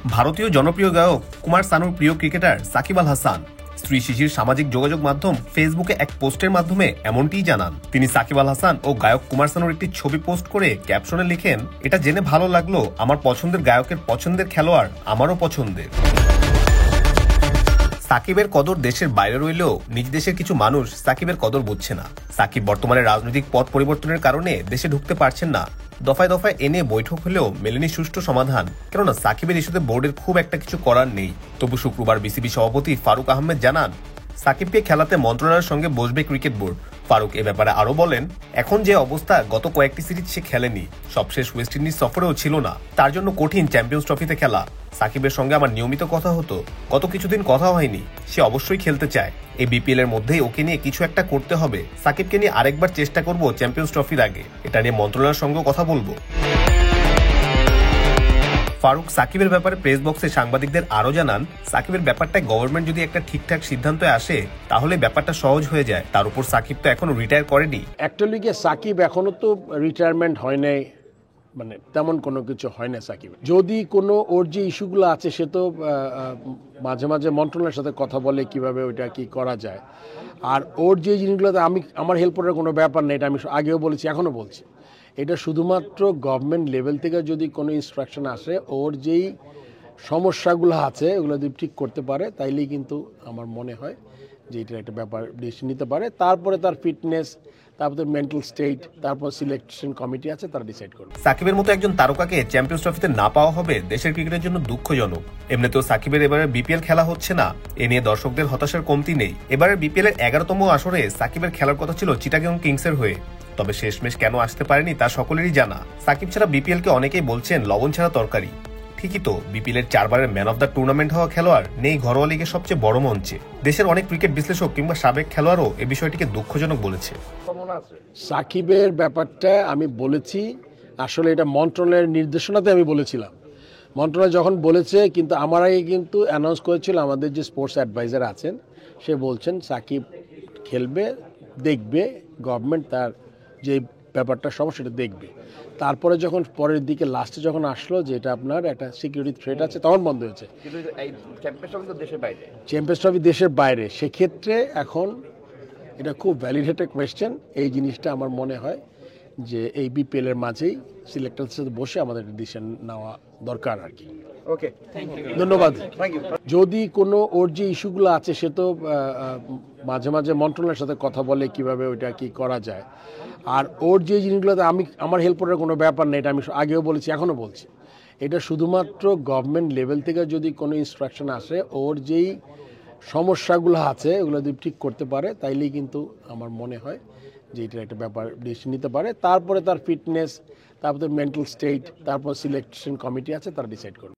ভারতীয় জনপ্রিয় গায়ক কুমার সানুর প্রিয় ক্রিকেটার সাকিব আল হাসান স্ত্রী শিশির সামাজিক যোগাযোগ মাধ্যম ফেসবুকে এক পোস্টের মাধ্যমে এমনটিই জানান। তিনি সাকিব আল হাসান ও গায়ক কুমার সানুর একটি ছবি পোস্ট করে ক্যাপশনে লিখেন, এটা জেনে ভালো লাগলো, আমার পছন্দের গায়কের পছন্দের খেলোয়াড় আমারও পছন্দের। সাকিবের কদর দেশের বাইরে রইলেও নিজ দেশের কিছু মানুষ সাকিবের কদর বুঝছে না। সাকিব বর্তমানে রাজনৈতিক পথ পরিবর্তনের কারণে দেশে ঢুকতে পারছেন না। দফায় দফায় এনে বৈঠক হলেও মেলেনি সুষ্ঠু সমাধান, কেননা সাকিবের ইস্যুতে বোর্ডের খুব একটা কিছু করার নেই। তবু শুক্রবার বিসিবি সভাপতি ফারুক আহমেদ জানান, সাকিবকে খেলাতে মন্ত্রণালয়ের সঙ্গে বসবে ক্রিকেট বোর্ড। ফারুক এ ব্যাপারে আরো বলেন, এখন যে অবস্থা, গত কয়েকটি সিরিজ সে খেলেনি, সবশেষ ওয়েস্ট ইন্ডিজ সফরেও ছিল না, তার জন্য কঠিন চ্যাম্পিয়ন্স ট্রফিতে খেলা। সাকিবের সঙ্গে আমার নিয়মিত কথা হতো, গত কিছুদিন কথা হয়নি, সে অবশ্যই খেলতে চায়। এই বিপিএল এর মধ্যেই ওকে নিয়ে কিছু একটা করতে হবে। সাকিবকে নিয়ে আরেকবার চেষ্টা করব চ্যাম্পিয়ন্স ট্রফির আগে, এটা নিয়ে মন্ত্রণালয়ের সঙ্গে কথা বলবো। ফারুক সাকিবের ব্যাপারে প্রেস বক্সে সাংবাদিকদের আরো জানান, সাকিবের ব্যাপারটায় গভর্নমেন্ট যদি একটা ঠিকঠাক সিদ্ধান্তে আসে তাহলে ব্যাপারটা সহজ হয়ে যায়। তার উপর সাকিব তো এখনো রিটায়ার করেনি। অ্যাকচুয়ালি সাকিব এখনো তো রিটায়ারমেন্ট হয় নাই, মানে তেমন কোনো কিছু হয় না সাকিব। যদি কোনো ওর যে ইস্যুগুলো আছে সে তো মাঝে মাঝে মন্ত্রণালয়ের সাথে কথা বলে কিভাবে ওইটা কি করা যায়। আর ওর যে জিনিসগুলোতে আমার হেল্প করার কোনো ব্যাপার নেই, এটা আমি আগেও বলেছি, এখনও বলছি। এটা শুধুমাত্র গভর্নমেন্ট লেভেল থেকে যদি কোনো ইনস্ট্রাকশন আসে, ওর যেই সমস্যাগুলো আছে ওগুলো যদি ঠিক করতে পারে তাইলেই কিন্তু আমার মনে হয় যে এটার একটা ব্যাপার ডিসিশন নিতে পারে। তারপরে তার ফিটনেস, তারপরে মেন্টাল স্টেট, তারপর সিলেকশন কমিটি আছে, তারা ডিসাইড করবে। সাকিবের মতো একজন তারকাকে চ্যাম্পিয়ন্স ট্রফিতে না পাওয়া হবে দেশের ক্রিকেটের জন্য দুঃখজনক। এমনিতেও সাকিবের এবারে বিপিএল খেলা হচ্ছে না, এ নিয়ে দর্শকদের হতাশার কমতি নেই। এবারের বিপিএল এর 11তম আসরে সাকিবের খেলার কথা ছিল চিটাগং কিংসের হয়ে, তবে শেষমেশ কেন আসতে পারেনি তা সকলেরই জানা। সাকিব ছাড়া বিপিএল কে অনেকেই বলছেন লবণ ছাড়া তরকারি। ঠিকই তো, বিপিএল এর 4 বারের ম্যান অফ দ্য টুর্নামেন্ট হওয়া খেলোয়াড় নেই ঘরোয়া লিগের সবচেয়ে বড় মঞ্চে। দেশের অনেক ক্রিকেট বিশ্লেষক কিংবা সাবেক খেলোয়াড়ও এ বিষয়টিকে দুঃখজনক বলেছে। সাকিবের ব্যাপারটা আমি বলেছি, আসলে এটা মন্ত্রণালয়ের নির্দেশনাতে আমি বলেছিলাম। মন্ত্রণালয় যখন বলেছে, কিন্তু আমার আগে কিন্তু অ্যানাউন্স করেছিল আমাদের যে স্পোর্টস অ্যাডভাইজার আছেন, সে বলছেন সাকিব খেলবে, দেখবে গভর্নমেন্ট তার যে ব্যাপারটা সমস্যাটা দেখবে। তারপরে যখন পরের দিকে লাস্টে যখন আসলো যে এটা আপনার একটা সিকিউরিটি থ্রেট আছে, তখন বন্ধ হয়েছে। চ্যাম্পিয়ন্স ট্রফি দেশের বাইরে, সেক্ষেত্রে এখন এটা খুব ভ্যালিডেটেড কোয়েশ্চেন। এই জিনিসটা আমার মনে হয় যে এই বিপিএল এর মাঝেই সিলেক্টরদের সাথে বসে আমাদের ডিসিশন নেওয়া দরকার আর কি। ওকে, ধন্যবাদ। যদি কোনো ওর যে ইস্যুগুলো আছে সে তো মাঝে মাঝে মন্ত্রণালয়ের সাথে কথা বলে কিভাবে ওইটা কি করা যায়। আর ওর যে জিনিসগুলোতে আমার হেল্প করার কোনো ব্যাপার নেই, এটা আমি আগেও বলেছি, এখনও বলছি। এটা শুধুমাত্র গভর্নমেন্ট লেভেল থেকে যদি কোনো ইনস্ট্রাকশন আসে, ওর যেই সমস্যাগুলো আছে ওগুলো যদি ঠিক করতে পারে তাইলেই কিন্তু আমার মনে হয় যে এটার একটা ব্যাপার ডিসিশন নিতে পারে। তারপরে তার ফিটনেস, তারপরে মেন্টাল স্টেট, তারপর সিলেকশন কমিটি আছে, তারা ডিসাইড করবে।